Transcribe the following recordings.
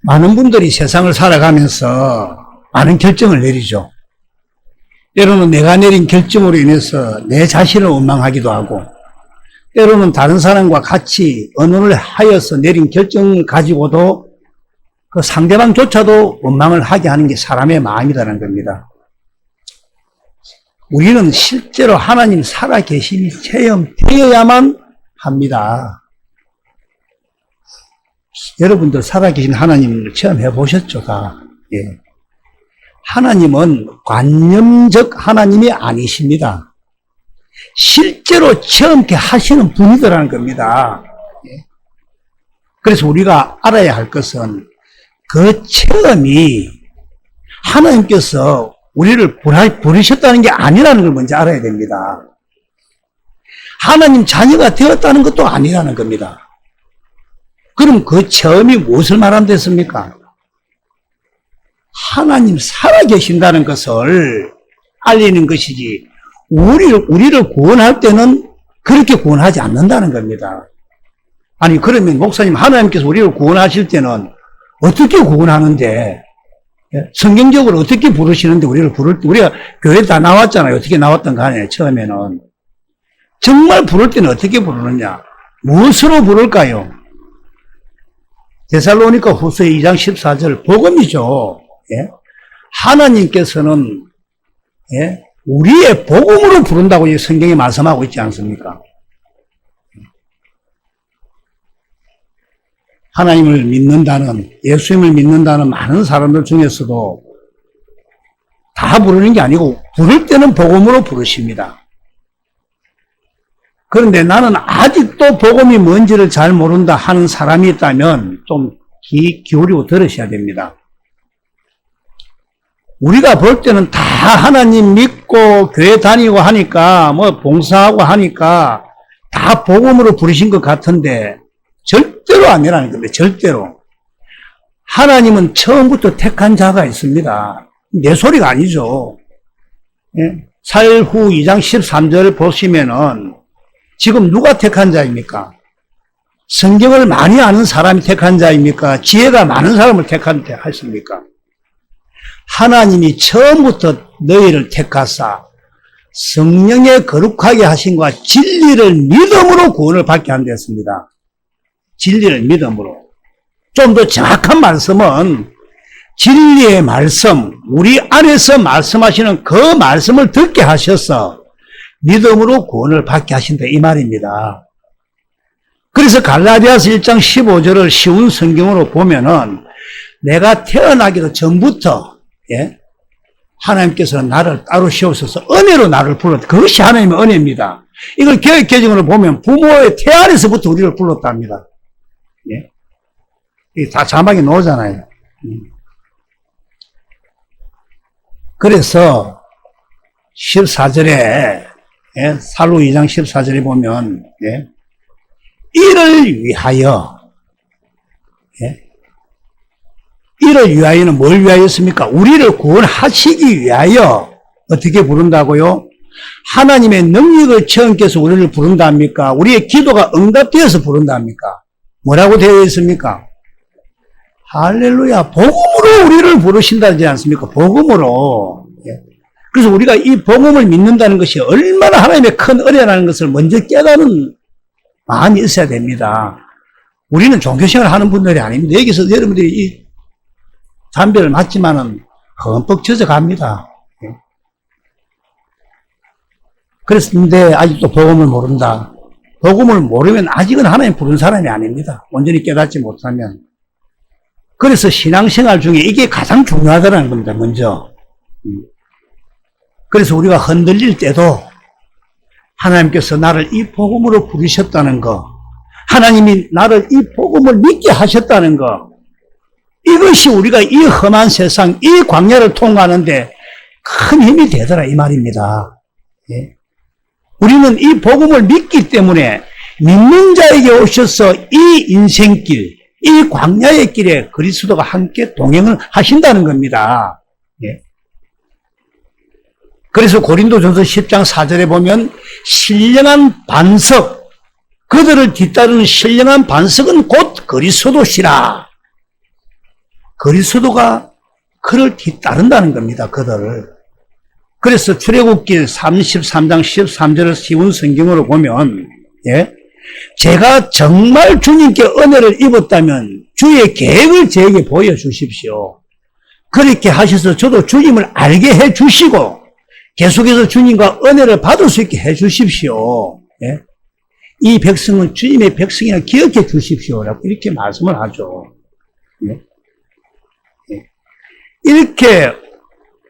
많은 분들이 세상을 살아가면서 많은 결정을 내리죠. 때로는 내가 내린 결정으로 인해서 내 자신을 원망하기도 하고, 때로는 다른 사람과 같이 언론을 하여서 내린 결정을 가지고도 그 상대방조차도 원망을 하게 하는 게 사람의 마음이라는 겁니다. 우리는 실제로 하나님 살아계심이 체험되어야만 합니다. 여러분들 살아계신 하나님을 체험해 보셨죠, 다? 예. 하나님은 관념적 하나님이 아니십니다. 실제로 체험케 하시는 분이더라는 겁니다. 예. 그래서 우리가 알아야 할 것은 그 체험이 하나님께서 우리를 부르셨다는 게 아니라는 걸 먼저 알아야 됩니다. 하나님 자녀가 되었다는 것도 아니라는 겁니다. 그럼 그 체험이 무엇을 말한댔습니까? 하나님 살아계신다는 것을 알리는 것이지, 우리를 구원할 때는 그렇게 구원하지 않는다는 겁니다. 아니, 그러면 목사님, 하나님께서 우리를 구원하실 때는 어떻게 구원하는데, 성경적으로 어떻게 부르시는데 우리를 부를 때, 우리가 교회 다 나왔잖아요. 어떻게 나왔던 간에, 처음에는. 정말 부를 때는 어떻게 부르느냐? 무엇으로 부를까요? 데살로니가 후서 2장 14절, 복음이죠. 예? 하나님께서는, 예? 우리의 복음으로 부른다고 성경에 말씀하고 있지 않습니까? 하나님을 믿는다는, 예수님을 믿는다는 많은 사람들 중에서도 다 부르는 게 아니고, 부를 때는 복음으로 부르십니다. 그런데 나는 아직도 복음이 뭔지를 잘 모른다 하는 사람이 있다면 좀 귀 기울이고 들으셔야 됩니다. 우리가 볼 때는 다 하나님 믿고 교회 다니고 하니까, 봉사하고 하니까 다 복음으로 부르신 것 같은데 절대로 아니라는 겁니다. 절대로. 하나님은 처음부터 택한 자가 있습니다. 내 소리가 아니죠. 예? 사일후 2장 13절 보시면은 지금 누가 택한 자입니까? 성경을 많이 아는 사람이 택한 자입니까? 지혜가 많은 사람을 택한 자 하십니까? 하나님이 처음부터 너희를 택하사 성령의 거룩하게 하심과 진리를 믿음으로 구원을 받게 한댔습니다. 진리를 믿음으로. 좀 더 정확한 말씀은 진리의 말씀, 우리 안에서 말씀하시는 그 말씀을 듣게 하셔서 믿음으로 구원을 받게 하신다, 이 말입니다. 그래서 갈라디아서 1장 15절을 쉬운 성경으로 보면은 내가 태어나기도 전부터, 예? 하나님께서는 나를 따로 씌우셔서 은혜로 나를 불렀다. 그것이 하나님의 은혜입니다. 이걸 개혁개정으로 보면 부모의 태 안에서부터 우리를 불렀답니다. 예? 이게 다 자막에 나오잖아요. 그래서 14절에, 예? 살로 2장 14절에 보면, 예? 이를 위하여, 예? 이를 위하여는 뭘 위하였습니까? 우리를 구원하시기 위하여 어떻게 부른다고요? 하나님의 능력을 체험께서 우리를 부른답니까? 우리의 기도가 응답되어서 부른답니까? 뭐라고 되어 있습니까? 할렐루야, 복음으로 우리를 부르신다지 않습니까? 복음으로. 예. 그래서 우리가 이 복음을 믿는다는 것이 얼마나 하나님의 큰 은혜라는 것을 먼저 깨닫는 마음이 있어야 됩니다. 우리는 종교생활 하는 분들이 아닙니다. 여기서 여러분들이 이 담배를 맞지만은 흠뻑 젖어갑니다. 그랬는데 아직도 복음을 모른다. 복음을 모르면 아직은 하나님 부른 사람이 아닙니다. 온전히 깨닫지 못하면. 그래서 신앙생활 중에 이게 가장 중요하다는 겁니다. 먼저. 그래서 우리가 흔들릴 때도 하나님께서 나를 이 복음으로 부르셨다는 거, 하나님이 나를 이 복음을 믿게 하셨다는 거, 이것이 우리가 이 험한 세상, 이 광야를 통과하는데 큰 힘이 되더라, 이 말입니다. 예? 우리는 이 복음을 믿기 때문에 믿는 자에게 오셔서 이 인생길, 이 광야의 길에 그리스도가 함께 동행을 하신다는 겁니다. 예? 그래서 고린도전서 10장 4절에 보면 신령한 반석, 그들을 뒤따르는 신령한 반석은 곧 그리스도시라. 그리스도가 그를 뒤따른다는 겁니다. 그들을. 그래서 출애굽기 33장 13절을 쉬운 성경으로 보면, 예, 제가 정말 주님께 은혜를 입었다면 주의 계획을 저에게 보여주십시오. 그렇게 하셔서 저도 주님을 알게 해주시고 계속해서 주님과 은혜를 받을 수 있게 해주십시오. 예? 이 백성은 주님의 백성이라 기억해 주십시오라고 이렇게 말씀을 하죠. 예? 예. 이렇게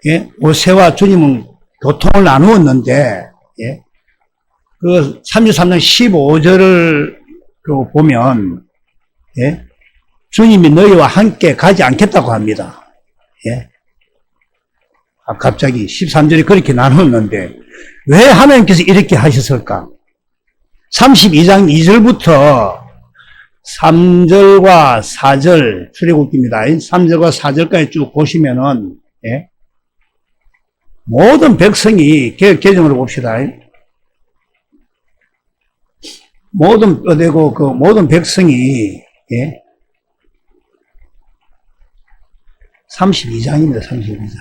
예? 모세와 주님은 교통을 나누었는데 예? 그 33장 15절을 보면 예? 주님이 너희와 함께 가지 않겠다고 합니다. 예? 갑자기 13절이 그렇게 나눴는데 왜 하나님께서 이렇게 하셨을까? 32장 2절부터 3절과 4절 출애굽기입니다. 3절과 4절까지 쭉 보시면은 예? 모든 백성이 개정으로 봅시다. 모든 백성이 예? 32장입니다. 32장.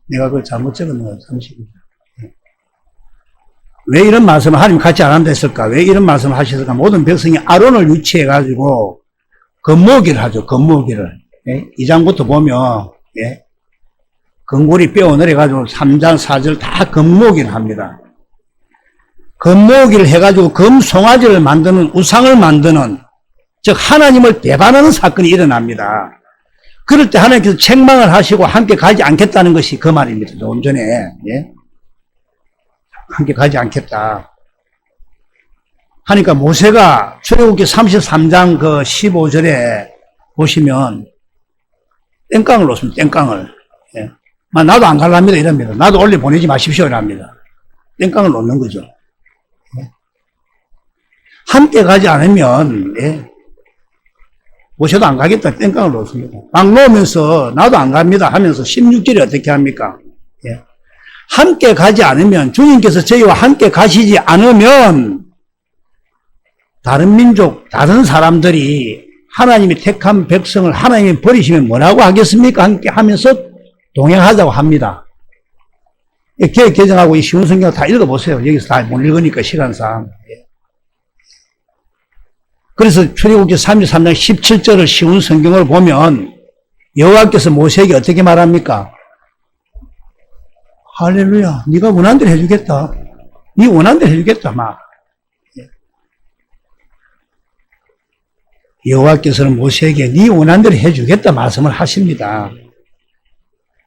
내가 그걸 잘못 적었는 거예요. 32장. 왜 이런 말씀을 하나님 같이 안 한다 했을까? 왜 이런 말씀을 하셨을까? 모든 백성이 아론을 유치해가지고 건모기를 하죠. 건모기를. 예? 2장부터 보면 예? 건고리 빼어내려가지고 3장 4절 다 건모기를 합니다. 건모기를 해가지고 금송아지를 만드는 우상을 만드는 즉 하나님을 배반하는 사건이 일어납니다. 그럴 때 하나님께서 책망을 하시고 함께 가지 않겠다는 것이 그 말입니다. 좀 전에 예? 함께 가지 않겠다 하니까 모세가 출애굽기 33장 그 15절에 보시면 땡깡을 놓습니다. 땡깡을 예? 나도 안 갈랍니다 이럽니다. 나도 올려 보내지 마십시오 이랍니다. 땡깡을 놓는 거죠. 예? 함께 가지 않으면 예? 모세도 안 가겠다 땡깡을 놓습니다. 막 놓으면서 나도 안 갑니다 하면서 16절에 어떻게 합니까? 예. 함께 가지 않으면 주님께서 저희와 함께 가시지 않으면 다른 민족, 다른 사람들이 하나님이 택한 백성을 하나님이 버리시면 뭐라고 하겠습니까? 함께 하면서 동행하자고 합니다. 계획 개정하고 이 쉬운 성경 다 읽어보세요. 여기서 다 못 읽으니까 시간상. 그래서 출애굽기 33장 17절을 쉬운 성경을 보면 여호와께서 모세에게 어떻게 말합니까? 할렐루야, 네가 원하는 대로 해주겠다. 네 원하는 대로 해주겠다. 막 여호와께서는 모세에게 네 원하는 대로 해주겠다 말씀을 하십니다.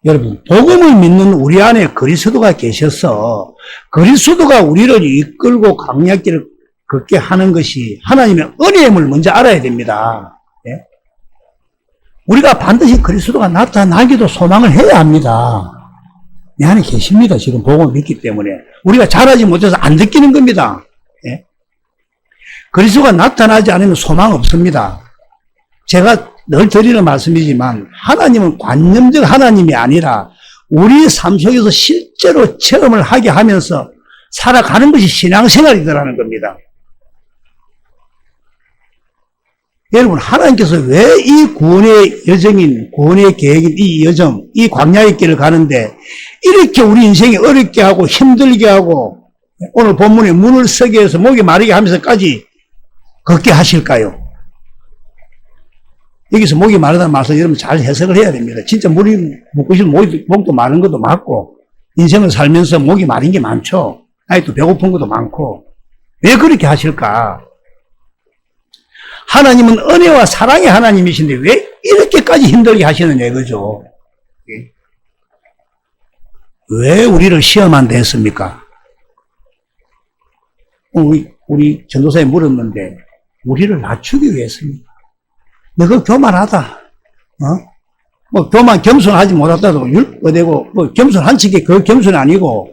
여러분, 복음을 믿는 우리 안에 그리스도가 계셔서 그리스도가 우리를 이끌고 강약길을 걷게 하는 것이 하나님의 은혜임을 먼저 알아야 됩니다. 예? 우리가 반드시 그리스도가 나타나기도 소망을 해야 합니다. 내 안에 계십니다. 지금 복음을 믿기 때문에. 우리가 잘하지 못해서 안 느끼는 겁니다. 예? 그리스도가 나타나지 않으면 소망 없습니다. 제가 늘 드리는 말씀이지만 하나님은 관념적 하나님이 아니라 우리 삶 속에서 실제로 체험을 하게 하면서 살아가는 것이 신앙생활이더라는 겁니다. 여러분, 하나님께서 왜 이 구원의 여정인, 구원의 계획인 이 여정, 이 광야의 길을 가는데 이렇게 우리 인생이 어렵게 하고 힘들게 하고 오늘 본문에 문을 서게 해서 목이 마르게 하면서까지 걷게 하실까요? 여기서 목이 마르다는 말씀 여러분 잘 해석을 해야 됩니다. 진짜 물이 먹고 싶으면 목도 마른 것도 맞고 인생을 살면서 목이 마른 게 많죠. 아직도 배고픈 것도 많고 왜 그렇게 하실까? 하나님은 은혜와 사랑의 하나님이신데 왜 이렇게까지 힘들게 하시느냐 이거죠. 왜 우리를 시험한다 했습니까? 우리 전도사에 물었는데 우리를 낮추기 위해서입니다. 너가 교만하다. 교만 겸손하지 못하다도 율법되고 겸손한 척이 그 겸손이 아니고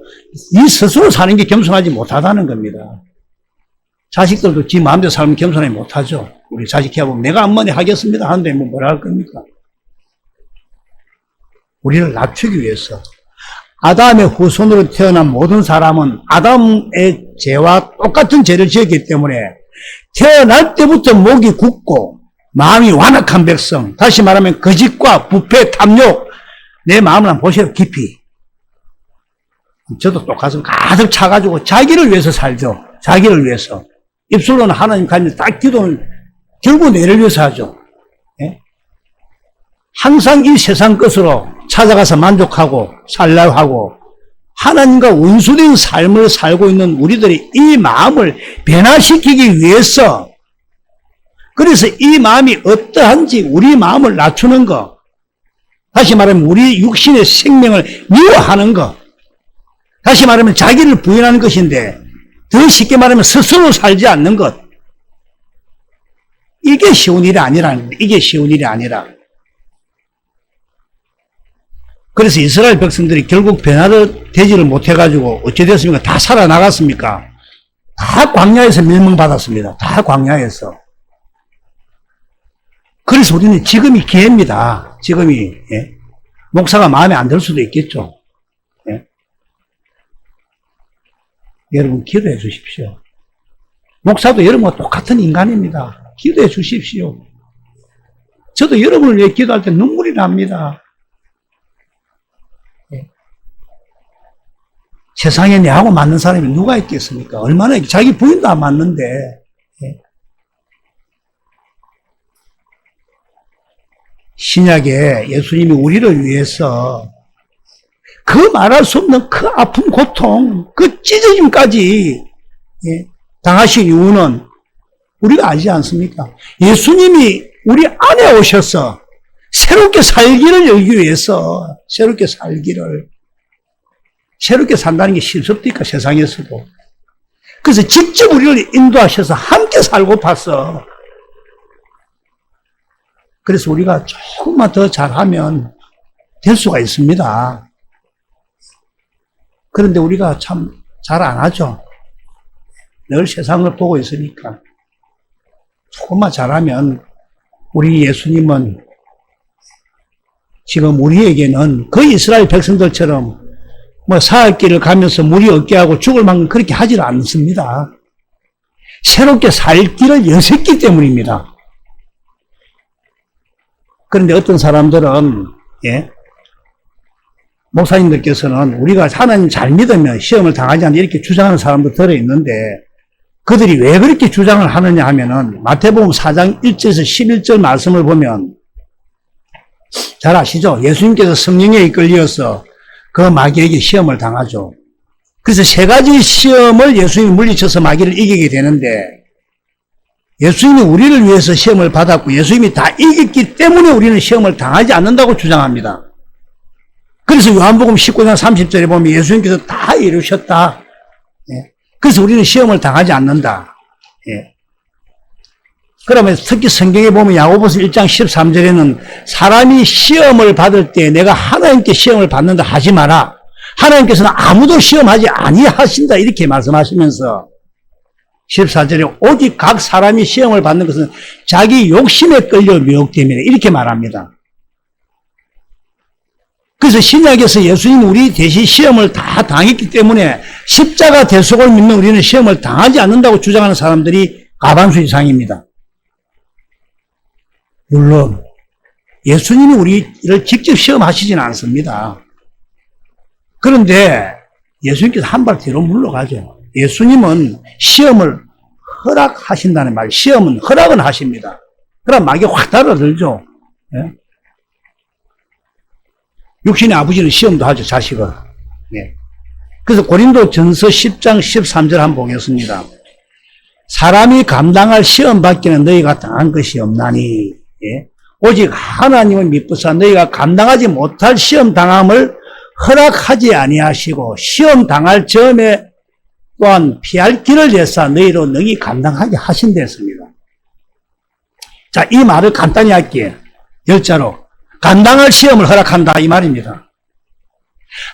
이 스스로 사는 게 겸손하지 못하다는 겁니다. 자식들도 지 마음대로 살면 겸손하지 못하죠. 우리 자식 키워보면 내가 한마디 하겠습니다 하는데 뭐라 할 겁니까? 우리를 낮추기 위해서. 아담의 후손으로 태어난 모든 사람은 아담의 죄와 똑같은 죄를 지었기 때문에 태어날 때부터 목이 굳고 마음이 완악한 백성, 다시 말하면 거짓과 부패, 탐욕, 내 마음을 한번 보세요, 깊이. 저도 또 가슴 가득 차가지고 자기를 위해서 살죠. 자기를 위해서. 입술로는 하나님 가면 딱 기도는 결국 내를 위해서 하죠. 예? 항상 이 세상 것으로 찾아가서 만족하고 살려고 하고 하나님과 원수된 삶을 살고 있는 우리들이 이 마음을 변화시키기 위해서, 그래서 이 마음이 어떠한지 우리 마음을 낮추는 것, 다시 말하면 우리 육신의 생명을 미워하는 것, 다시 말하면 자기를 부인하는 것인데 더 쉽게 말하면 스스로 살지 않는 것, 이게 쉬운 일이 아니라는 거예요. 이게 쉬운 일이 아니라. 그래서 이스라엘 백성들이 결국 변화를 되지를 못해가지고 어찌 됐습니까? 다 살아나갔습니까? 다 광야에서 멸망받았습니다. 다 광야에서. 그래서 우리는 지금이 기회입니다. 지금이. 예? 목사가 마음에 안 들 수도 있겠죠. 예? 여러분 기도해 주십시오. 목사도 여러분과 똑같은 인간입니다. 기도해 주십시오. 저도 여러분을 위해 기도할 때 눈물이 납니다. 세상에 내하고 맞는 사람이 누가 있겠습니까? 얼마나 자기 부인도 안 맞는데. 신약에 예수님이 우리를 위해서 그 말할 수 없는 그 아픔, 고통, 그 찢어짐까지 당하신 이유는 우리가 알지 않습니까? 예수님이 우리 안에 오셔서 새롭게 살기를 열기 위해서, 새롭게 살기를, 새롭게 산다는 게 쉽습니까? 세상에서도. 그래서 직접 우리를 인도하셔서 함께 살고 봤어. 그래서 우리가 조금만 더 잘하면 될 수가 있습니다. 그런데 우리가 참 잘 안 하죠. 늘 세상을 보고 있으니까. 조금만 잘하면 우리 예수님은 지금 우리에게는 그 이스라엘 백성들처럼 뭐 사흘 길을 가면서 물이 없게 하고 죽을 만큼 그렇게 하질 않습니다. 새롭게 살 길을 여셨기 때문입니다. 그런데 어떤 사람들은, 목사님들께서는 우리가 하나님 잘 믿으면 시험을 당하지 않는다 이렇게 주장하는 사람도 들어있는데, 그들이 왜 그렇게 주장을 하느냐 하면은 마태복음 4장 1절에서 11절 말씀을 보면 잘 아시죠? 예수님께서 성령에 이끌려서 그 마귀에게 시험을 당하죠. 그래서 세 가지 시험을 예수님이 물리쳐서 마귀를 이기게 되는데, 예수님이 우리를 위해서 시험을 받았고 예수님이 다 이겼기 때문에 우리는 시험을 당하지 않는다고 주장합니다. 그래서 요한복음 19장 30절에 보면 예수님께서 다 이루셨다. 그래서 우리는 시험을 당하지 않는다. 그러면 특히 성경에 보면 야고보서 1장 13절에는 사람이 시험을 받을 때 내가 하나님께 시험을 받는다 하지 마라. 하나님께서는 아무도 시험하지 아니하신다 이렇게 말씀하시면서 14절에 오직 각 사람이 시험을 받는 것은 자기 욕심에 끌려 미혹됨이라 이렇게 말합니다. 그래서 신약에서 예수님이 우리 대신 시험을 다 당했기 때문에 십자가 대속을 믿는 우리는 시험을 당하지 않는다고 주장하는 사람들이 과반수 이상입니다. 물론 예수님이 우리를 직접 시험하시지는 않습니다. 그런데 예수님께서 한 발 뒤로 물러가죠. 예수님은 시험을 허락하신다는 말, 시험은 허락은 하십니다. 그럼 마귀 확 달아들죠. 육신의 아버지는 시험도 하죠, 자식을. 그래서 고린도전서 10장 13절 한번 보겠습니다. 사람이 감당할 시험 받기는 너희가 당한 것이 없나니 오직 하나님을 믿고서 너희가 감당하지 못할 시험 당함을 허락하지 아니하시고 시험 당할 점에 또한 피할 길을 내사 너희로 능히 감당하게 하신다 했습니다. 자, 이 말을 간단히 할게요. 열자로 감당할 시험을 허락한다 이 말입니다.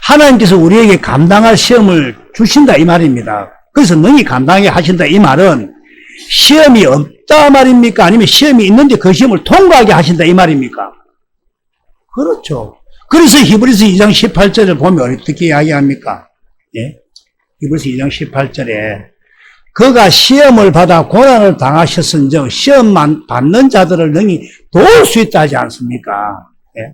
하나님께서 우리에게 감당할 시험을 주신다 이 말입니다. 그래서 능히 감당하게 하신다 이 말은 시험이 없다 말입니까? 아니면 시험이 있는데 그 시험을 통과하게 하신다 이 말입니까? 그렇죠. 그래서 히브리서 2장 18절을 보면 어떻게 이야기합니까? 히브리서 2장 18절에 그가 시험을 받아 고난을 당하셨은즉 시험만 받는 자들을 능히 도울 수 있다 하지 않습니까? 예?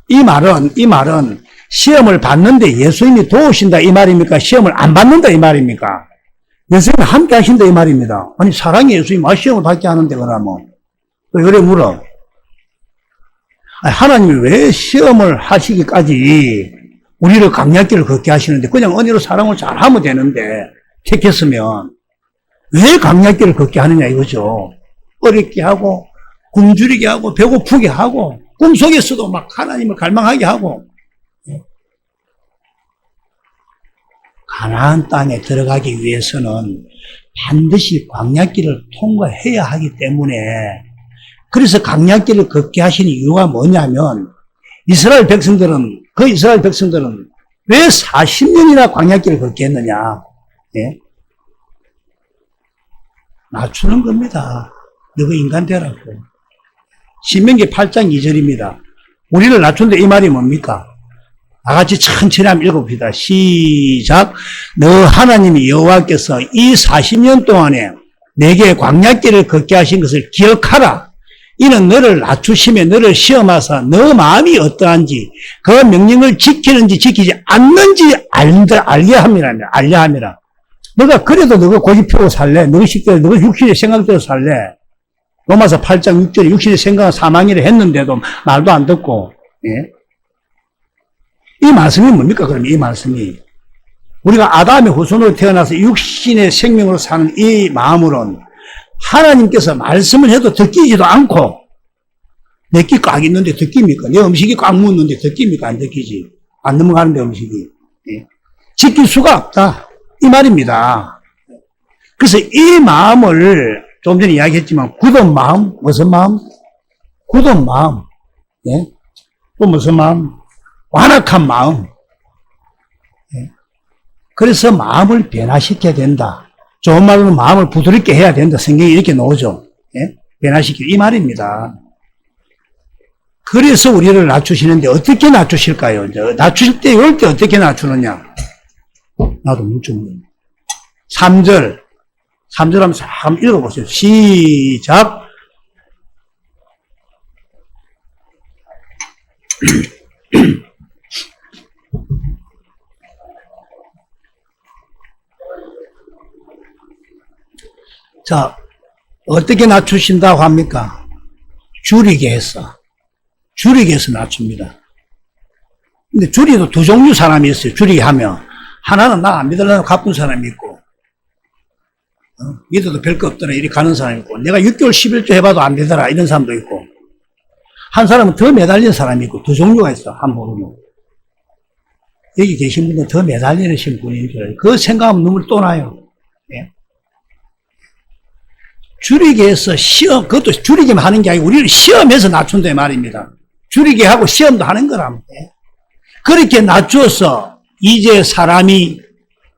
이 말은 시험을 받는데 예수님이 도우신다 이 말입니까? 시험을 안 받는다 이 말입니까? 예수님이 함께 하신다 이 말입니다. 아니 사랑이 예수님 시험을 받게 하는데 그러면 또 그래 물어. 아니, 하나님이 왜 시험을 하시기까지 우리를 강약길을 걷게 하시는데 그냥 언니로 사랑을 잘하면 되는데 택했으면 왜 강약길을 걷게 하느냐 이거죠. 어렵게 하고 굶주리게 하고 배고프게 하고 꿈속에서도 막 하나님을 갈망하게 하고 가나안 땅에 들어가기 위해서는 반드시 광야길을 통과해야 하기 때문에 그래서 광야길을 걷게 하신 이유가 뭐냐면 이스라엘 백성들은 왜 40년이나 광야길을 걷게 했느냐? 예? 낮추는 겁니다. 너가 인간 되라고. 신명기 8장 2절입니다. 우리를 낮춘다 이 말이 뭡니까? 다같이 천천히 한번 읽어봅시다. 시작. 너 하나님이 여호와께서 이 40년 동안에 내게 광야길을 걷게 하신 것을 기억하라. 이는 너를 낮추시며 너를 시험하사 너 마음이 어떠한지 그 명령을 지키는지 지키지 않는지 알게 함이라. 너가 그래도 너가 고집 피우고 살래. 너가 식대로 너가 육신의 생각대로 살래. 로마서 8장 6절에 육신의 생각은 사망이라 했는데도 말도 안 듣고 예? 이 말씀이 뭡니까? 그럼 이 말씀이 우리가 아담의 후손으로 태어나서 육신의 생명으로 사는 이 마음으로는 하나님께서 말씀을 해도 듣기지도 않고 내 끼 꽉 있는데 듣깁니까? 내 음식이 꽉 묻는데 듣깁니까? 안 듣기지. 안 넘어가는데 음식이. 예? 지킬 수가 없다. 이 말입니다. 그래서 이 마음을 좀 전에 이야기했지만 굳은 마음, 무슨 마음? 굳은 마음. 예? 또 무슨 마음? 완악한 마음. 예? 그래서 마음을 변화시켜야 된다. 좋은 말로는 마음을 부드럽게 해야 된다. 성경이 이렇게 나오죠. 예? 변화시키기. 이 말입니다. 그래서 우리를 낮추시는데 어떻게 낮추실까요? 이제 낮추실 때, 이럴 때 어떻게 낮추느냐? 나도 묻죠. 3절 한번 읽어보세요. 시작. 자, 어떻게 낮추신다고 합니까? 줄이게 해서 낮춥니다. 근데 줄이도 두 종류 사람이 있어요. 줄이게 하면. 하나는 나 안 믿으려고 가쁜 사람이 있고, 믿어도 별거 없더라. 이리 가는 사람이 있고, 내가 6개월, 11주 해봐도 안 되더라. 이런 사람도 있고, 한 사람은 더 매달린 사람이 있고, 두 종류가 있어. 한 부분은. 여기 계신 분들 더 매달리신 분인 줄 알아요. 그 생각하면 눈물 또 나요. 예? 줄이게 해서 그것도 줄이기만 하는 게 아니고 우리를 시험해서 낮춘다 말입니다. 줄이게 하고 시험도 하는 거랍니다. 그렇게 낮추어서 이제 사람이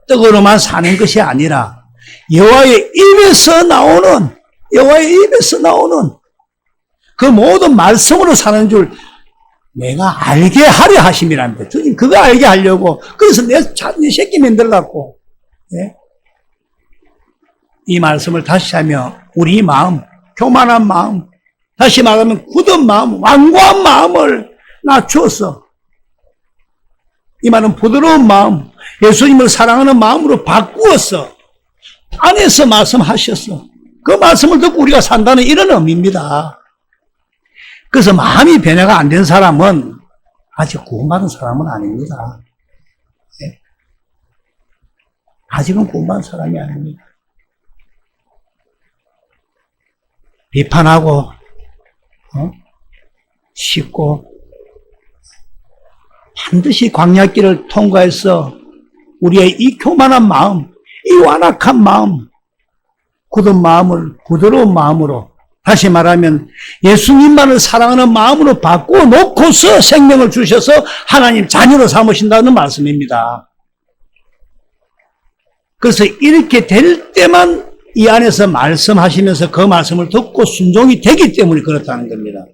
떡으로만 사는 것이 아니라 여호와의 입에서 나오는 그 모든 말씀으로 사는 줄 내가 알게 하려 하심이랍니다. 주님 그거 알게 하려고 그래서 내 새끼 만들라고. 예? 이 말씀을 다시 하며 우리 마음, 교만한 마음, 다시 말하면 굳은 마음, 완고한 마음을 낮추어서 이 말은 부드러운 마음, 예수님을 사랑하는 마음으로 바꾸어서 안에서 말씀하셔서 그 말씀을 듣고 우리가 산다는 이런 의미입니다. 그래서 마음이 변화가 안 된 사람은 아직 구원받은 사람은 아닙니다. 네? 아직은 구원받은 사람이 아닙니다. 비판하고 씻고 반드시 광야길을 통과해서 우리의 이 교만한 마음, 이 완악한 마음, 굳은 마음을 부드러운 마음으로 다시 말하면 예수님만을 사랑하는 마음으로 바꾸어 놓고서 생명을 주셔서 하나님 자녀로 삼으신다는 말씀입니다. 그래서 이렇게 될 때만 이 안에서 말씀하시면서 그 말씀을 듣고 순종이 되기 때문에 그렇다는 겁니다.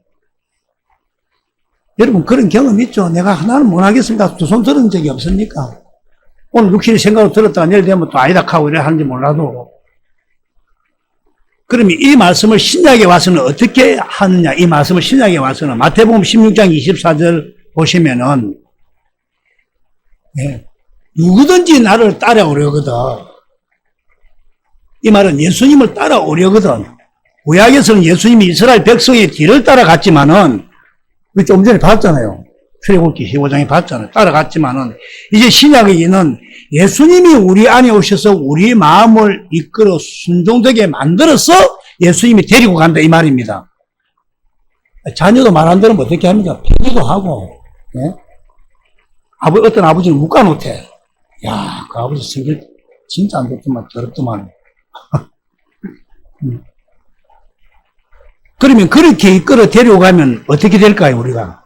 여러분 그런 경험 있죠? 내가 하나는 못하겠습니다. 두 손 들은 적이 없습니까? 오늘 육신의 생각으로 들었다가 내일 되면 또 아니다 하고 이래 하는지 몰라도. 그러면 이 말씀을 신약에 와서는 어떻게 하느냐? 이 말씀을 신약에 와서는 마태복음 16장 24절 보시면은, 예, 누구든지 나를 따라오려거든. 이 말은 예수님을 따라오려거든. 구약에서는 예수님이 이스라엘 백성의 뒤를 따라갔지만은, 좀 전에 봤잖아요. 출애굽기 15장에 봤잖아요. 따라갔지만은, 이제 신약에는 예수님이 우리 안에 오셔서 우리 마음을 이끌어 순종되게 만들어서 예수님이 데리고 간다, 이 말입니다. 자녀도 말 안 들으면 어떻게 합니까? 패기도 하고, 예? 어떤 아버지는 묵가놓대. 야, 그 아버지 성질 진짜 안 좋더만, 더럽더만. 그러면 그렇게 이끌어 데려가면 어떻게 될까요, 우리가?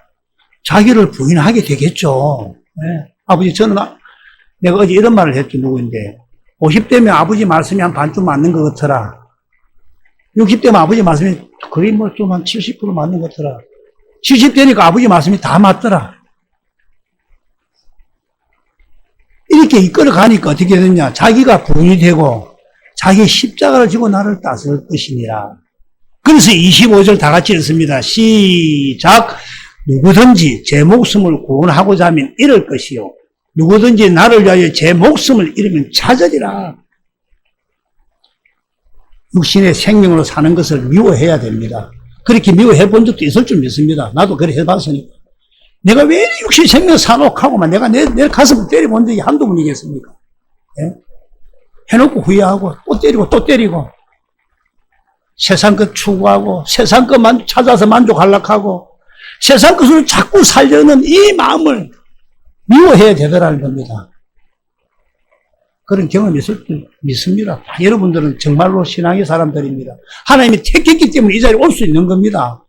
자기를 부인하게 되겠죠. 네. 아버지, 내가 어제 이런 말을 했죠, 누구인데. 50대면 아버지 말씀이 한 반쯤 맞는 것 같더라. 60대면 아버지 말씀이 거의 뭐 좀 한 70% 맞는 것 같더라. 70대니까 아버지 말씀이 다 맞더라. 이렇게 이끌어 가니까 어떻게 되느냐. 자기가 부인이 되고, 자기 십자가를 지고 나를 따를 것이니라. 그래서 25절 다 같이 읽습니다. 시작. 누구든지 제 목숨을 구원하고자 하면 잃을 것이요. 누구든지 나를 위하여 제 목숨을 잃으면 찾으리라. 육신의 생명으로 사는 것을 미워해야 됩니다. 그렇게 미워해 본 적도 있을 줄 믿습니다. 나도 그래 해봤으니까. 내가 왜 육신 생명 사놓고만 내가 내 가슴을 때려본 적이 한두 번이겠습니까? 예? 해놓고 후회하고 또 때리고 또 때리고 세상 것 추구하고 세상 것만 찾아서 만족하려고 하고 세상 것으로 자꾸 살려는 이 마음을 미워해야 되더라는 겁니다. 그런 경험이 있을 줄 믿습니다. 여러분들은 정말로 신앙의 사람들입니다. 하나님이 택했기 때문에 이 자리에 올 수 있는 겁니다.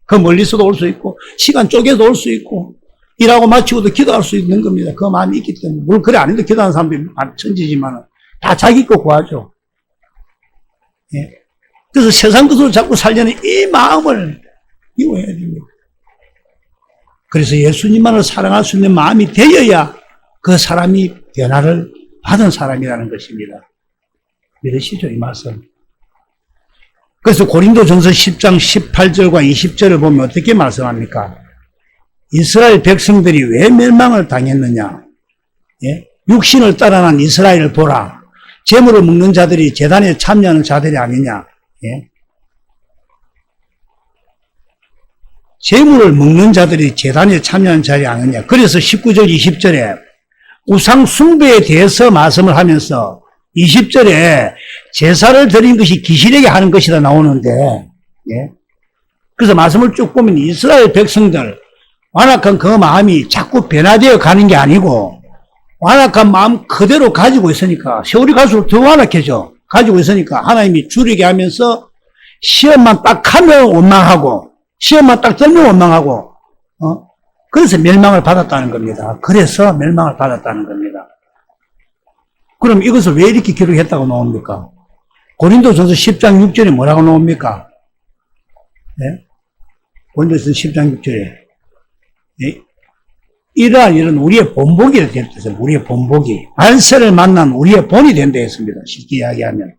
그 멀리서도 올 수 있고 시간 쪼개서 올 수 있고 일하고 마치고도 기도할 수 있는 겁니다. 그 마음이 있기 때문에. 물론 그래 안 해도 기도하는 사람들이 천지지만 다 자기 거 구하죠. 예. 그래서 세상 것으로 자꾸 살려는 이 마음을 미워해야 됩니다. 그래서 예수님만을 사랑할 수 있는 마음이 되어야 그 사람이 변화를 받은 사람이라는 것입니다. 믿으시죠, 이 말씀? 그래서 고린도전서 10장 18절과 20절을 보면 어떻게 말씀합니까? 이스라엘 백성들이 왜 멸망을 당했느냐? 예? 육신을 따라난 이스라엘을 보라. 재물을 먹는 자들이 제단에 참여하는 자들이 아니냐? 예? 재물을 먹는 자들이 제단에 참여하는 자들이 아니냐? 그래서 19절, 20절에 우상 숭배에 대해서 말씀을 하면서 20절에 제사를 드린 것이 기실에게 하는 것이다 나오는데, 예? 그래서 말씀을 쭉 보면 이스라엘 백성들, 완악한 그 마음이 자꾸 변화되어 가는 게 아니고, 완악한 마음 그대로 가지고 있으니까, 세월이 갈수록 더 완악해져. 가지고 있으니까 하나님이 줄이게 하면서 시험만 딱 하면 원망하고, 시험만 딱 들면 원망하고, 그래서 멸망을 받았다는 겁니다. 그래서 멸망을 받았다는 겁니다. 그럼 이것을 왜 이렇게 기록했다고 나옵니까? 고린도전서 10장 6절에 뭐라고 나옵니까? 네? 고린도전서 10장 6절에 네? 이러한 일은 우리의 본보기 될 뜻이에요. 우리의 본보기. 말세를 만난 우리의 본이 된다 했습니다. 쉽게 이야기하면.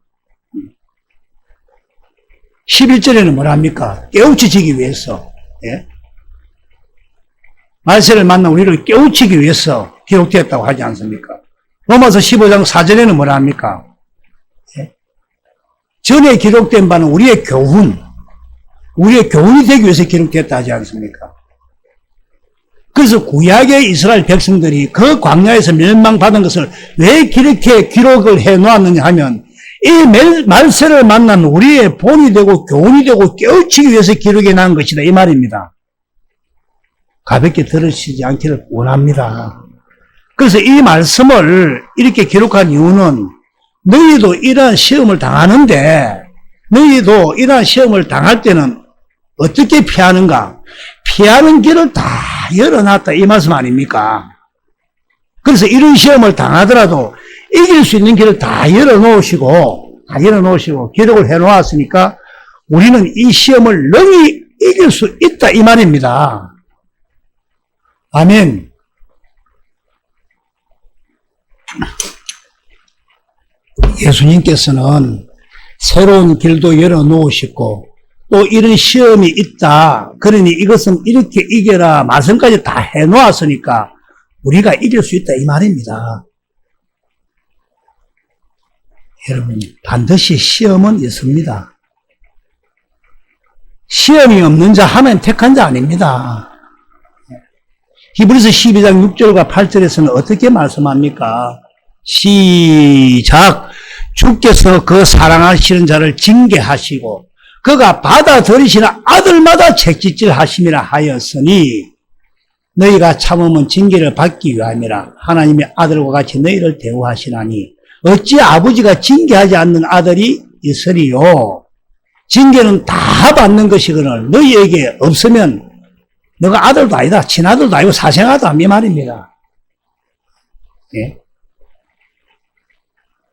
11절에는 뭐라 합니까? 깨우치기 위해서. 예? 말세를 만난 우리를 깨우치기 위해서 기록되었다고 하지 않습니까? 로마서 15장 4절에는 뭐라 합니까? 예? 전에 기록된 바는 우리의 교훈이 되기 위해서 기록되었다 하지 않습니까? 그래서 구약의 이스라엘 백성들이 그 광야에서 멸망받은 것을 왜 이렇게 기록을 해 놓았느냐 하면 이 말세를 만난 우리의 본이 되고 교훈이 되고 깨우치기 위해서 기록해 놓은 것이다 이 말입니다. 가볍게 들으시지 않기를 원합니다. 그래서 이 말씀을 이렇게 기록한 이유는 너희도 이러한 시험을 당하는데 너희도 이러한 시험을 당할 때는 어떻게 피하는가? 피하는 길을 다 열어놨다 이 말씀 아닙니까? 그래서 이런 시험을 당하더라도 이길 수 있는 길을 다 열어놓으시고 기록을 해놓았으니까 우리는 이 시험을 능히 이길 수 있다 이 말입니다. 아멘. 예수님께서는 새로운 길도 열어놓으시고 또 이런 시험이 있다. 그러니 이것은 이렇게 이겨라. 말씀까지 다 해놓았으니까 우리가 이길 수 있다 이 말입니다. 여러분 반드시 시험은 있습니다. 시험이 없는 자 하나님 택한 자 아닙니다. 히브리서 12장 6절과 8절에서는 어떻게 말씀합니까? 시작. 주께서 그 사랑하시는 자를 징계하시고 그가 받아들이시는 아들마다 책짓질 하심이라 하였으니 너희가 참으면 징계를 받기 위함이라. 하나님의 아들과 같이 너희를 대우하시나니 어찌 아버지가 징계하지 않는 아들이 있으리요. 징계는 다 받는 것이거늘 너희에게 없으면 너가 아들도 아니다, 친아들도 아니고 사생아도 아니 말입니다. 예?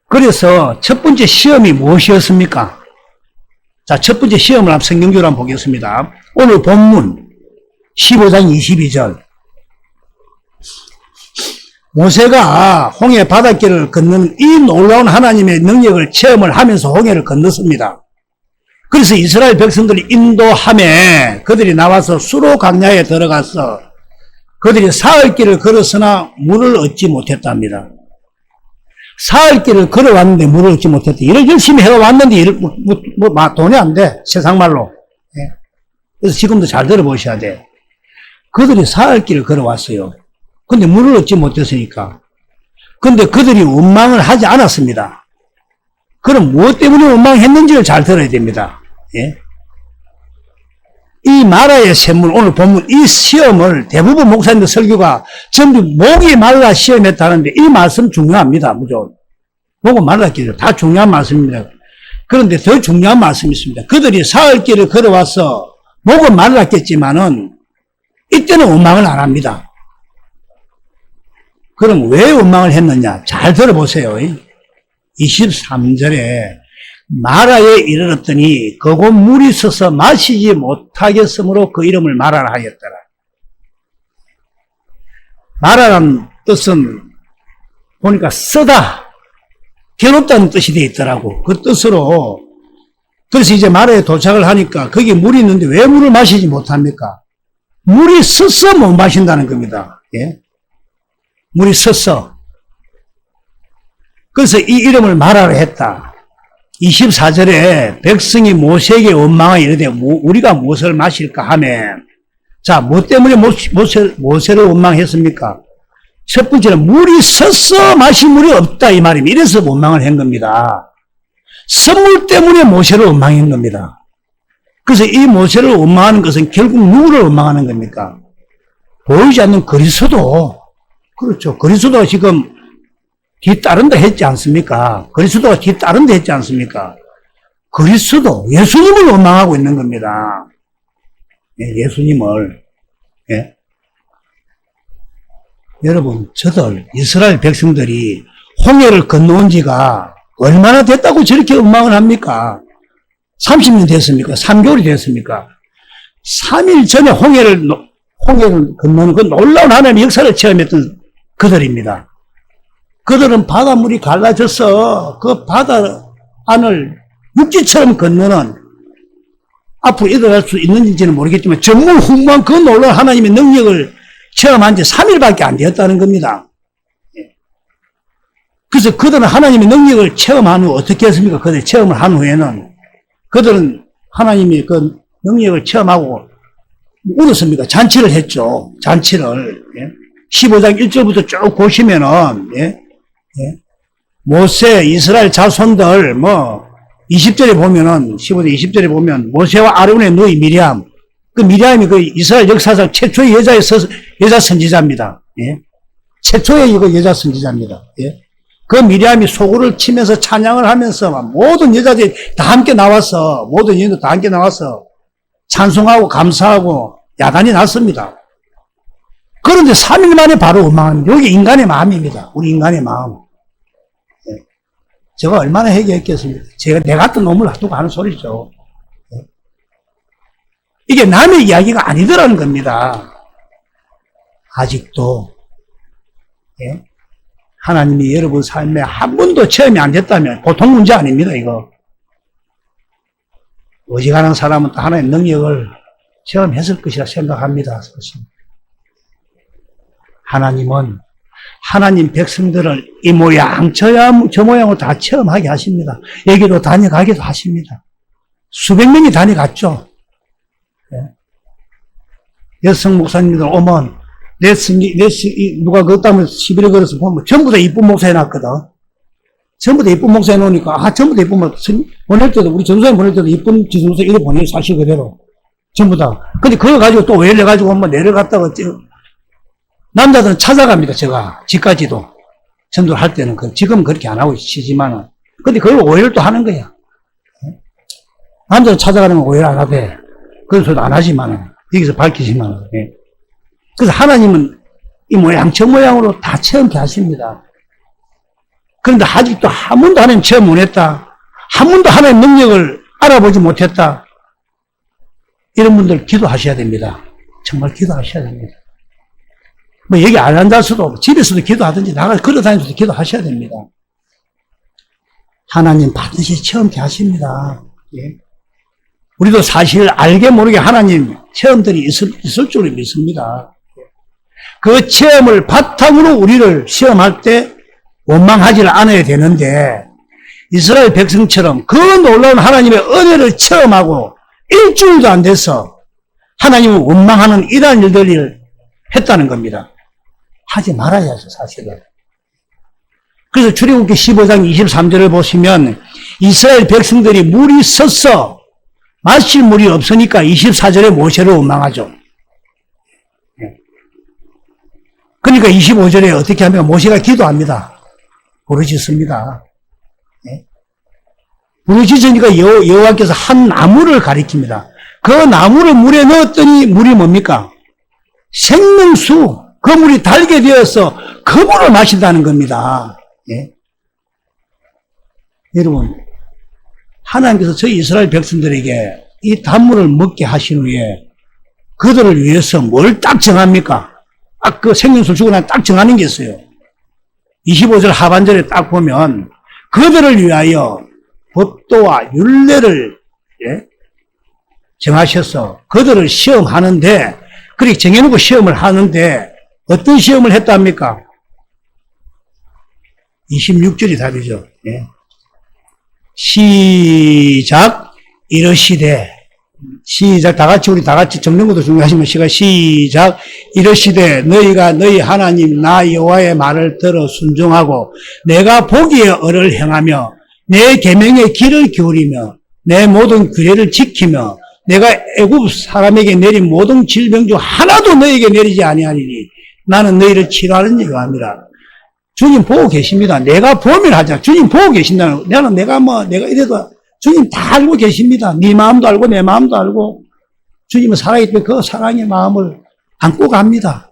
그래서 첫 번째 시험이 무엇이었습니까? 자, 첫 번째 시험을 한번 성경적으로 한번 보겠습니다. 오늘 본문 15장 22절. 모세가 홍해 바닷길을 걷는 이 놀라운 하나님의 능력을 체험을 하면서 홍해를 건넜습니다. 그래서 이스라엘 백성들이 인도함에 그들이 나와서 수로 강야에 들어가서 그들이 사흘길을 걸었으나 물을 얻지 못했답니다. 사흘길을 걸어왔는데 물을 얻지 못했다. 일을 열심히 해왔는데 일을 돈이 안 돼. 세상 말로. 예. 그래서 지금도 잘 들어보셔야 돼. 그들이 사흘길을 걸어왔어요. 근데 물을 얻지 못했으니까. 근데 그들이 원망을 하지 않았습니다. 그럼 무엇 때문에 원망했는지를 잘 들어야 됩니다. 예? 이 마라의 샘물, 오늘 본문 이 시험을 대부분 목사님들 설교가 전부 목이 말라 시험했다는데 이 말씀 중요합니다. 무조건. 목이 말랐기를 다 중요한 말씀입니다. 그런데 더 중요한 말씀이 있습니다. 그들이 사흘길을 걸어와서 목은 말랐겠지만은 이때는 원망을 안 합니다. 그럼 왜 원망을 했느냐? 잘 들어보세요. 23절에 마라에 이르렀더니 그곳 물이 서서 마시지 못하겠으므로 그 이름을 마라라 하였더라. 마라라는 뜻은 보니까 쓰다, 괴롭다는 뜻이 되어 있더라고. 그 뜻으로. 그래서 이제 마라에 도착을 하니까 거기 물이 있는데 왜 물을 마시지 못합니까? 물이 서서 못 마신다는 겁니다. 예? 물이 서서. 그래서 이 이름을 마라로 했다. 24절에 백성이 모세에게 원망하여 이르되 우리가 무엇을 마실까 하며, 자, 뭐 때문에 모세를 원망했습니까? 첫 번째는 물이 서서 마실 물이 없다 이 말입니다. 이래서 원망을 한 겁니다. 선물 때문에 모세를 원망한 겁니다. 그래서 이 모세를 원망하는 것은 결국 누구를 원망하는 겁니까? 보이지 않는 그리스도. 그렇죠. 그리스도가 지금 뒤따른다 했지 않습니까? 그리스도가 뒤따른다 했지 않습니까? 그리스도, 예수님을 원망하고 있는 겁니다. 예, 예수님을. 예? 여러분, 저들, 이스라엘 백성들이 홍해를 건너온 지가 얼마나 됐다고 저렇게 원망을 합니까? 30년 됐습니까? 3개월이 됐습니까? 3일 전에 홍해를 건너는 그 놀라운 하나님의 역사를 체험했던 그들입니다. 그들은 바닷물이 갈라져서 그 바다 안을 육지처럼 건너는, 앞으로 이어갈 수 있는지는 모르겠지만 전무후무한 그 놀라운 하나님의 능력을 체험한 지 3일밖에 안 되었다는 겁니다. 그래서 그들은 하나님의 능력을 체험한 후 어떻게 했습니까? 그들이 체험을 한 후에는 그들은 하나님의 그 능력을 체험하고 울었습니까? 잔치를 했죠. 잔치를. 15장 1절부터 쭉 보시면은, 모세, 이스라엘 자손들, 20절에 보면은, 15장 20절에 보면, 모세와 아론의 누이 미리암. 그 미리암이 그 이스라엘 역사상 최초의 여자 선지자입니다. 최초의 이거 여자 선지자입니다. 그 미리암이 소구를 치면서 찬양을 하면서 모든 여자들이 다 함께 나와서, 모든 여인들 다 함께 나와서 찬송하고 감사하고 야단이 났습니다. 그런데 3일 만에 바로 원망합니다. 여기 인간의 마음입니다. 우리 인간의 마음. 제가 얼마나 회개했겠습니까? 내 같은 놈을 놔두고 하는 소리죠. 이게 남의 이야기가 아니더라는 겁니다. 아직도. 하나님이 여러분 삶에 한 번도 체험이 안 됐다면 보통 문제 아닙니다, 이거. 어지간한 사람은 또 하나님의 능력을 체험했을 것이라 생각합니다. 하나님은 하나님 백성들을 이 모양 저 모양으로 다 체험하게 하십니다. 여기로 다녀가기도 하십니다. 수백 명이 다녀갔죠. 여성 목사님들 오면 누가 그것 때문에 시비를 걸어서 보면 전부 다 이쁜 목사 해놨거든. 전부 다 이쁜 목사 해놓으니까 전부 다 이쁜 목사 보낼 때도 우리 전도사님 보낼 때도 이쁜 지도사 이래 보내요. 사실 그대로 전부 다. 근데 그거 가지고 또 오해를 가지고 한번 내려갔다가 남자들은 찾아갑니다. 제가 집까지도 전도를 할 때는 지금은 그렇게 안 하고 있지만은 근데 그걸 오해를 또 하는 거야. 남자는 찾아가는 건 오해를 안 하대. 그런 소리도 안 하지만은 여기서 밝히지만은. 그래서 하나님은 이 모양 저 모양으로 다 체험케 하십니다. 그런데 아직도 한 번도 하나님 체험 못 했다. 한 번도 하나님 능력을 알아보지 못했다. 이런 분들 기도하셔야 됩니다. 정말 기도하셔야 됩니다. 뭐 얘기 안 한다서도 집에서도 기도하든지 나가서 걸어다니면서도 기도하셔야 됩니다. 하나님 반드시 체험케 하십니다. 예. 우리도 사실 알게 모르게 하나님 체험들이 있을 줄을 믿습니다. 그 체험을 바탕으로 우리를 시험할 때 원망하지를 않아야 되는데 이스라엘 백성처럼 그 놀라운 하나님의 은혜를 체험하고 일주일도 안 돼서 하나님을 원망하는 이러한 일들을 했다는 겁니다. 하지 말아야죠, 사실은. 그래서 출애굽기 15장 23절을 보시면 이스라엘 백성들이 물이 섰어 마실 물이 없으니까 24절에 모세를 원망하죠. 그러니까 25절에 어떻게 하면 모세가 기도합니다. 부르짖습니다. 부르짖으니까 여호와께서 한 나무를 가리킵니다. 그 나무를 물에 넣었더니 물이 뭡니까? 생명수. 그 물이 달게 되어서 그 물을 마신다는 겁니다. 예? 여러분, 하나님께서 저희 이스라엘 백성들에게 이 단물을 먹게 하신 후에 그들을 위해서 뭘 딱 정합니까? 그 생명수 주고 난 딱 정하는 게 있어요. 25절 하반절에 딱 보면 그들을 위하여 법도와 율례를 정하셔서 그들을 시험하는데 그렇게 정해놓고 시험을 하는데 어떤 시험을 했답니까? 26절이 답이죠. 시작 이러시되 시작 우리 다 같이 적는 것도 중요하지만 시작 이러시되 너희가 너희 하나님 나 여호와의 말을 들어 순종하고 내가 보기에 을을 행하며 내 계명의 길을 기울이며 내 모든 규례를 지키며 내가 애굽 사람에게 내린 모든 질병 중 하나도 너희에게 내리지 아니하리니 나는 너희를 치료하는 여호와니라. 주님 보고 계십니다. 내가 범인하자. 주님 보고 계신다는 내가 이래도 주님 다 알고 계십니다. 네 마음도 알고 내 마음도 알고 주님은 살아있기 때문에 그 사랑의 마음을 안고 갑니다.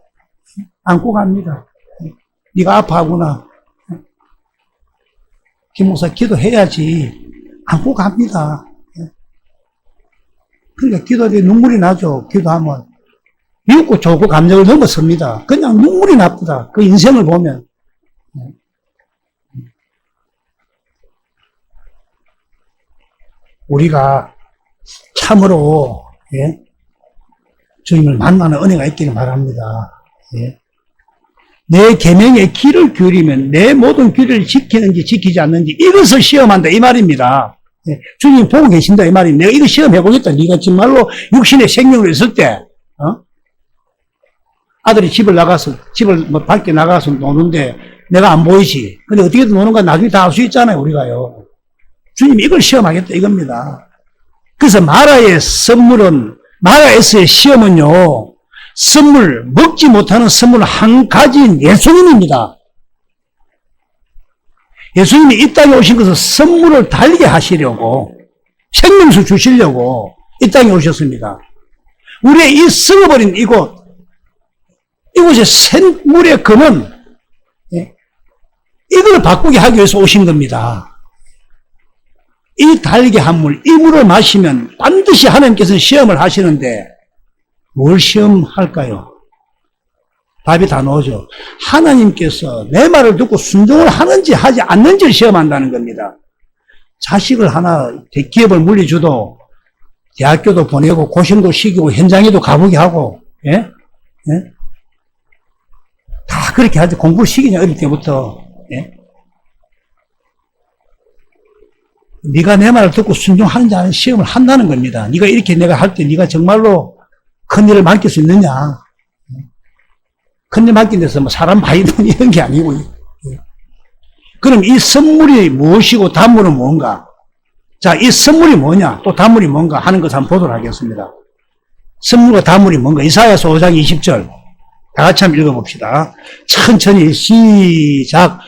안고 갑니다. 네가 아파하구나. 김 목사 기도해야지. 안고 갑니다. 그러니까 기도할 때 눈물이 나죠. 기도하면. 미흡고 좋고 감정을 넘어섭니다. 그냥 눈물이 나쁘다. 그 인생을 보면. 우리가 참으로 주님을 만나는 은혜가 있기를 바랍니다. 내 계명의 길을 기울이면 내 모든 길을 지키는지 지키지 않는지 이것을 시험한다 이 말입니다. 주님 보고 계신다 이 말입니다. 내가 이거 시험해보겠다. 네가 정말로 육신의 생명으로 있을 때 아들이 집을 밖에 나가서 노는데 내가 안 보이지. 근데 어떻게든 노는가 나중에 다 알 수 있잖아요, 우리가요. 주님 이걸 시험하겠다 이겁니다. 그래서 마라에서의 시험은요, 먹지 못하는 선물 한 가지인 예수님입니다. 예수님이 이 땅에 오신 것은 선물을 달게 하시려고, 생명수 주시려고 이 땅에 오셨습니다. 우리의 이 썩어버린 이곳의 샘물의 근원, 이걸 바꾸게 하기 위해서 오신 겁니다. 이 달게 한 물, 이 물을 마시면 반드시 하나님께서는 시험을 하시는데 뭘 시험할까요? 답이 다 나오죠. 하나님께서 내 말을 듣고 순종을 하는지 하지 않는지를 시험한다는 겁니다. 자식을 하나 기업을 물려줘도 대학교도 보내고 고심도 시키고 현장에도 가보게 하고 예? 예? 다 그렇게 하지. 공부를 시키냐 어릴 때부터. 예? 네가 내 말을 듣고 순종하는지 하는 시험을 한다는 겁니다. 네가 이렇게 내가 할 때 네가 정말로 큰일을 맡길 수 있느냐. 큰일 맡긴 데서 뭐 사람 바이든 이런 게 아니고. 그럼 이 선물이 무엇이고 단물은 뭔가? 자, 이 선물이 뭐냐? 또 단물이 뭔가 하는 것을 한번 보도록 하겠습니다. 선물과 단물이 뭔가? 이사야서 5장 20절. 다 같이 한번 읽어봅시다. 천천히 시작.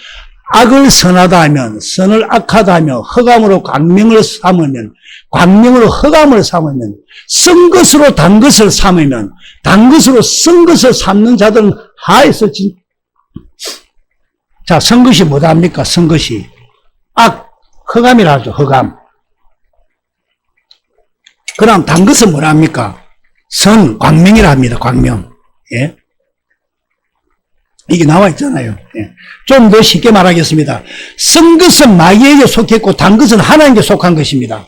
악을 선하다 하면 선을 악하다 하며 흑암으로 광명을 삼으면 광명으로 흑암을 삼으면 쓴 것으로 단 것을 삼으면 단 것으로 쓴 것을 삼는 자들은 하에서 진. 자, 쓴 것이 뭐다 합니까? 쓴 것이 악, 흑암이라 하죠. 흑암. 그럼 단 것은 뭐라 합니까? 선, 광명이라 합니다. 광명. 예. 이게 나와 있잖아요. 예. 좀 더 쉽게 말하겠습니다. 쓴 것은 마귀에게 속했고 단 것은 하나님께 속한 것입니다.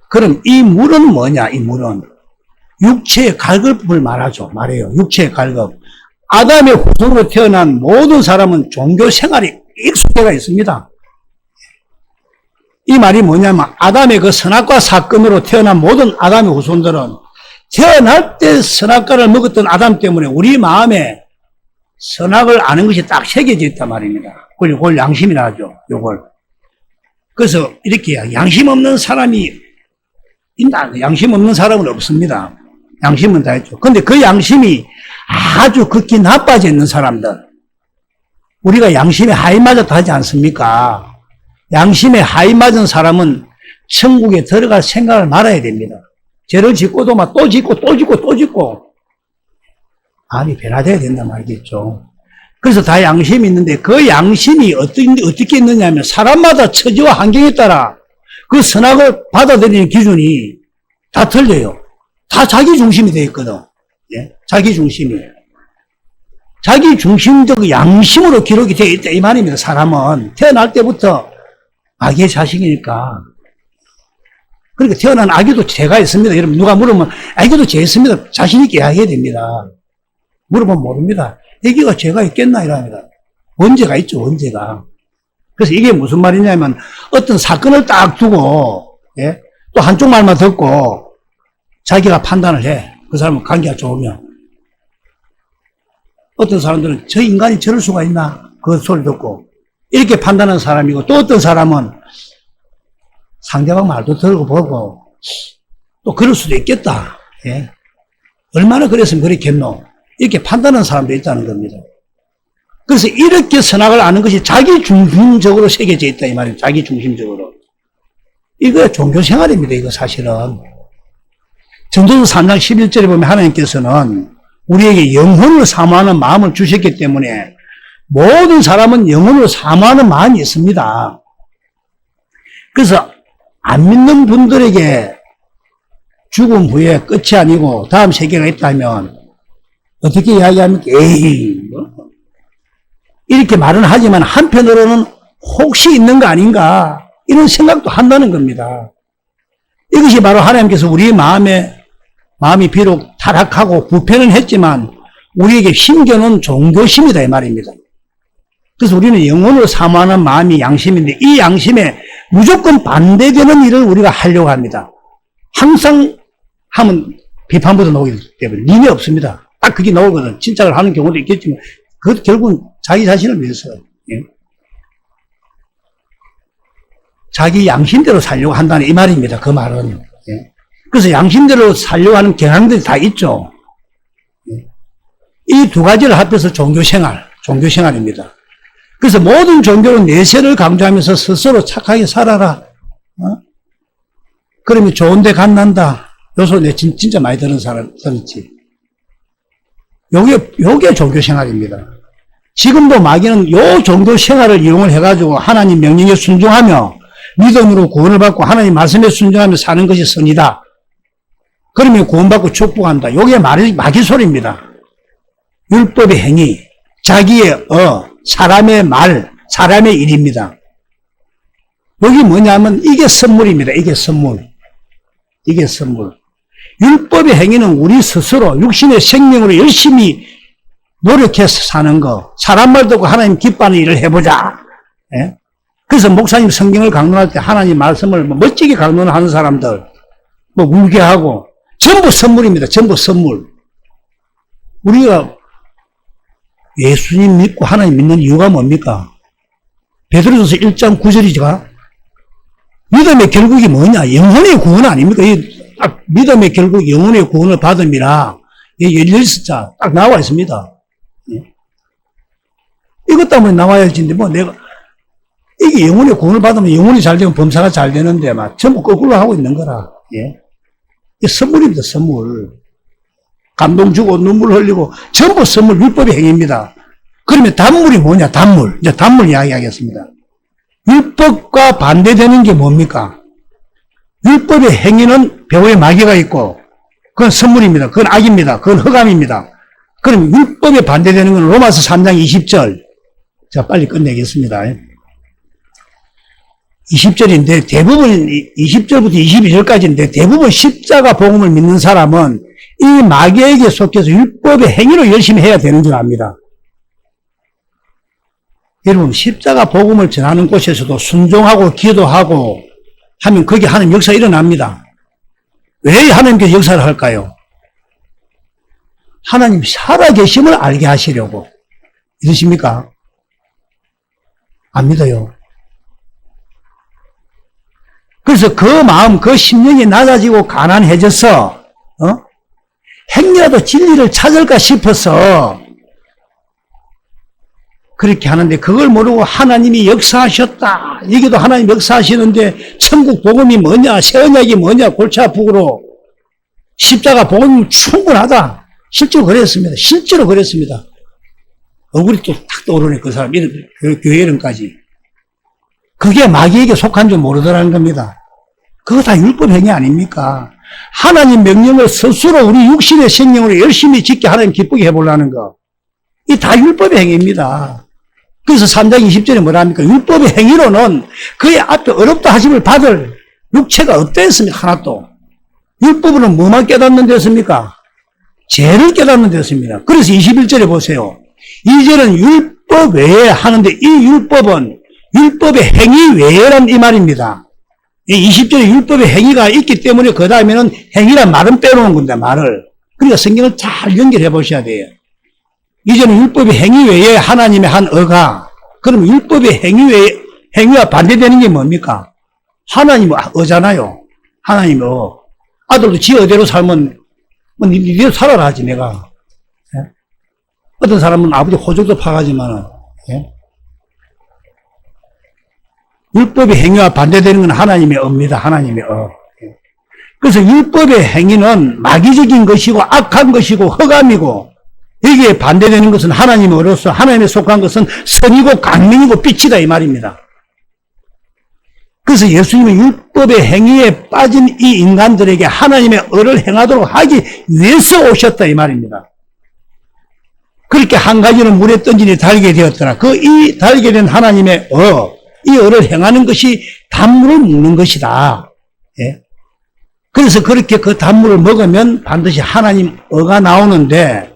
그럼 이 물은 뭐냐? 이 물은 육체의 갈급을 말하죠. 말해요. 육체의 갈급. 아담의 후손으로 태어난 모든 사람은 종교 생활에 익숙해가 있습니다. 이 말이 뭐냐면 아담의 그 선악과 사건으로 태어난 모든 아담의 후손들은 태어날 때 선악과를 먹었던 아담 때문에 우리 마음에 선악을 아는 것이 딱 새겨져 있단 말입니다. 그걸 양심이라 하죠. 요걸. 그래서 이렇게 양심 없는 사람이 있나? 양심 없는 사람은 없습니다. 양심은 다 있죠. 근데 그 양심이 아주 극히 나빠져 있는 사람들. 우리가 양심에 하이 맞았다 하지 않습니까? 양심에 하이 맞은 사람은 천국에 들어갈 생각을 말아야 됩니다. 죄를 짓고도 막 또 짓고 또 짓고 또 짓고 마음이 변화돼야 된단 말이겠죠. 그래서 다 양심이 있는데 그 양심이 어떻게 있느냐 하면 사람마다 처지와 환경에 따라 그 선악을 받아들이는 기준이 다 틀려요. 다 자기 중심이 되어 있거든. 예? 자기 중심이. 자기 중심적 양심으로 기록이 되어 있다 이 말입니다. 사람은 태어날 때부터 마귀의 자식이니까. 그러니까 태어난 아기도 죄가 있습니다. 여러분 누가 물으면 아기도 죄 있습니다. 자신 있게 이야기해야 됩니다. 물어보면 모릅니다. 아기가 죄가 있겠나 이랍니다. 원죄가 있죠. 원죄가. 그래서 이게 무슨 말이냐면 어떤 사건을 딱 두고 예? 또 한쪽 말만 듣고 자기가 판단을 해. 그 사람은 관계가 좋으면. 어떤 사람들은 저 인간이 저럴 수가 있나 그 소리 듣고 이렇게 판단하는 사람이고 또 어떤 사람은 상대방 말도 들고 보고 또 그럴 수도 있겠다. 예? 얼마나 그랬으면 그랬겠노. 이렇게 판단하는 사람도 있다는 겁니다. 그래서 이렇게 선악을 아는 것이 자기 중심적으로 새겨져 있다 이 말이에요. 자기 중심적으로. 이거 종교 생활입니다. 이거 사실은. 전도서 3장 11절에 보면 하나님께서는 우리에게 영혼을 사모하는 마음을 주셨기 때문에 모든 사람은 영혼을 사모하는 마음이 있습니다. 그래서 안 믿는 분들에게 죽음 후에 끝이 아니고 다음 세계가 있다면 어떻게 이야기합니까? 에이, 뭐. 이렇게 말은 하지만 한편으로는 혹시 있는 거 아닌가 이런 생각도 한다는 겁니다. 이것이 바로 하나님께서 우리 마음이 비록 타락하고 부패는 했지만 우리에게 심겨놓은 종교심이다 이 말입니다. 그래서 우리는 영혼을 사모하는 마음이 양심인데 이 양심에 무조건 반대되는 일을 우리가 하려고 합니다. 항상 하면 비판보다 나오기 때문에 림이 없습니다. 딱 그게 나오거든. 진짜를 하는 경우도 있겠지만 그 결국은 자기 자신을 위해서 예? 자기 양심대로 살려고 한다는 이 말입니다. 그 말은. 예? 그래서 양심대로 살려고 하는 경향들이 다 있죠. 예? 이 두 가지를 합해서 종교생활입니다. 그래서 모든 종교는 내세를 강조하면서 스스로 착하게 살아라. 어? 그러면 좋은 데 간난다. 요소 내 진짜 많이 들은 사람 들었지. 요게 종교생활입니다. 지금도 마귀는 요 종교생활을 이용을 해가지고 하나님 명령에 순종하며 믿음으로 구원을 받고 하나님 말씀에 순종하며 사는 것이 선이다. 그러면 구원받고 축복한다. 요게 마귀 소리입니다. 율법의 행위, 자기의 사람의 말, 사람의 일입니다. 여기 뭐냐면 이게 선물입니다. 이게 선물. 이게 선물. 율법의 행위는 우리 스스로 육신의 생명으로 열심히 노력해서 사는 거. 사람 말 듣고 하나님 기뻐하는 일을 해보자. 예? 그래서 목사님 성경을 강론할 때 하나님 말씀을 멋지게 강론하는 사람들, 울게 하고, 전부 선물입니다. 전부 선물. 우리가 예수님 믿고 하나님 믿는 이유가 뭡니까? 베드로전서 1장 9절이지가 믿음의 결국이 뭐냐? 영혼의 구원 아닙니까? 딱 믿음의 결국 영혼의 구원을 받음이라 열릴자 딱 나와 있습니다. 이것 때문에 나와야 할진데 내가 이게 영혼의 구원을 받으면 영혼이 잘 되면 범사가 잘 되는데 전부 거꾸로 하고 있는 거라. 예? 이 선물입니다. 선물. 감동 주고 눈물 흘리고 전부 선물 율법의 행위입니다. 그러면 단물이 뭐냐? 단물. 이제 단물 이야기하겠습니다. 율법과 반대되는 게 뭡니까? 율법의 행위는 배후에 마귀가 있고 그건 선물입니다. 그건 악입니다. 그건 흑암입니다. 그럼 율법에 반대되는 건 로마서 3장 20절. 자, 빨리 끝내겠습니다. 20절인데 대부분 20절부터 22절까지인데 대부분 십자가 복음을 믿는 사람은 이 마귀에게 속해서 율법의 행위로 열심히 해야 되는 줄 압니다. 여러분 십자가 복음을 전하는 곳에서도 순종하고 기도하고 하면 거기 하나님 역사 일어납니다. 왜 하나님께서 역사를 할까요? 하나님 살아계심을 알게 하시려고. 믿으십니까? 안 믿어요. 그래서 그 마음, 그 심령이 낮아지고 가난해져서 행여라도 진리를 찾을까 싶어서 그렇게 하는데 그걸 모르고 하나님이 역사하셨다. 여기도 하나님 역사하시는데 천국 복음이 뭐냐, 새 언약이 뭐냐, 골치 아프고 십자가 복음이 충분하다. 실제로 그랬습니다. 실제로 그랬습니다. 얼굴이 또 탁 떠오르네, 그 사람. 교회 이름까지. 그게 마귀에게 속한 줄 모르더라는 겁니다. 그거 다 율법 행위 아닙니까? 하나님 명령을 스스로 우리 육신의 생명으로 열심히 짓게 하나님 기쁘게 해보려는 거. 이 다 율법의 행위입니다. 그래서 3장 20절에 뭐라 합니까? 율법의 행위로는 그의 앞에 어렵다 하심을 받을 육체가 없다 했습니다. 하나도. 율법으로는 뭐만 깨닫는 데였습니까? 죄를 깨닫는 데였습니다. 그래서 21절에 보세요. 이제는 율법 외에 하는데 이 율법은 율법의 행위 외에란 이 말입니다. 이 20절에 율법의 행위가 있기 때문에 그 다음에는 행위란 말은 빼놓은 겁니다. 말을. 그러니까 성경을 잘 연결해 보셔야 돼요. 이제는 율법의 행위 외에 하나님의 한 어가. 그럼 율법의 행위 외에 행위와 반대되는 게 뭡니까? 하나님 어잖아요. 하나님 아들도 지 어대로 살면 니대로 살아라 하지 내가. 예? 어떤 사람은 아버지 호적도 파가지만은 예? 율법의 행위와 반대되는 건 하나님의 업입니다. 하나님의 업. 그래서 율법의 행위는 마귀적인 것이고 악한 것이고 흑암이고 여기에 반대되는 것은 하나님의 어로서 하나님에 속한 것은 선이고 강명이고 빛이다 이 말입니다. 그래서 예수님은 율법의 행위에 빠진 이 인간들에게 하나님의 의를 행하도록 하기 위해서 오셨다 이 말입니다. 그렇게 한 가지는 물에 던지니 달게 되었더라. 이 달게 된 하나님의 이 의를 행하는 것이 단물을 먹는 것이다. 예? 그래서 그렇게 그 단물을 먹으면 반드시 하나님 의가 나오는데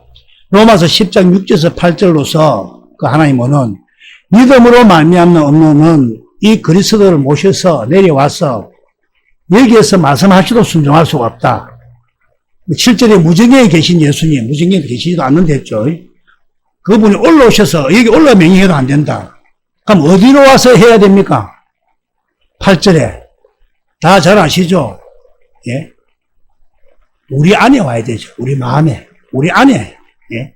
로마서 10장 6절에서 8절로서 그 하나님은 믿음으로 말미암는 업로는 이 그리스도를 모셔서 내려와서 여기에서 말씀하시도 순종할 수가 없다. 7절에 무정에 계신 예수님, 무정에 계시지도 않는데 했죠. 그분이 올라오셔서 여기 올라 명령해도 안 된다. 그럼 어디로 와서 해야 됩니까? 8절에 다 잘 아시죠? 예? 우리 안에 와야 되죠. 우리 마음에, 우리 안에. 예?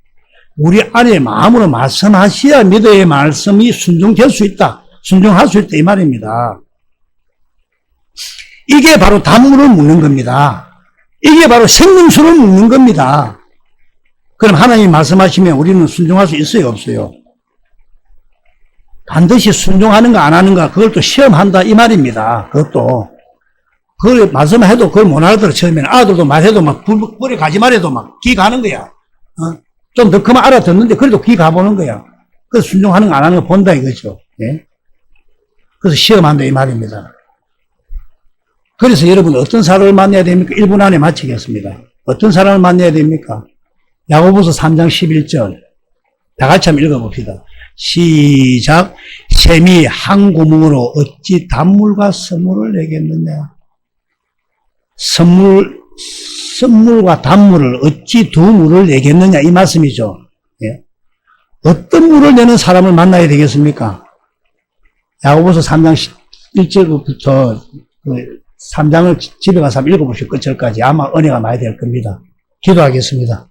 우리 안에 마음으로 말씀하셔야 믿어의 말씀이 순종될 수 있다. 순종할 수 있다 이 말입니다. 이게 바로 단물을 묻는 겁니다. 이게 바로 생명수를 묻는 겁니다. 그럼 하나님이 말씀하시면 우리는 순종할 수 있어요, 없어요? 반드시 순종하는가 안 하는가 그걸 또 시험한다 이 말입니다. 그것도 그걸 말씀해도 그걸 못 알아들어, 처음에는. 아들도 말해도 막, 불에 가지 말해도 막, 귀 가는 거야. 좀 더 크면 알아듣는데, 그래도 귀 가보는 거야. 그래서 순종하는 거 안 하는 거 본다 이거죠. 예? 그래서 시험한다 이 말입니다. 그래서 여러분 어떤 사람을 만나야 됩니까? 1분 안에 마치겠습니다. 어떤 사람을 만나야 됩니까? 야고보서 3장 11절. 다 같이 한번 읽어봅시다. 시작. 셈이 한 구멍으로 어찌 단물과 선물을 내겠느냐. 선물과 단물을 어찌 두 물을 내겠느냐 이 말씀이죠. 예? 어떤 물을 내는 사람을 만나야 되겠습니까? 야고보서 3장 1절부터 3장을 집에 가서 한번 읽어보시고 끝절까지 아마 은혜가 많이 될 겁니다. 기도하겠습니다.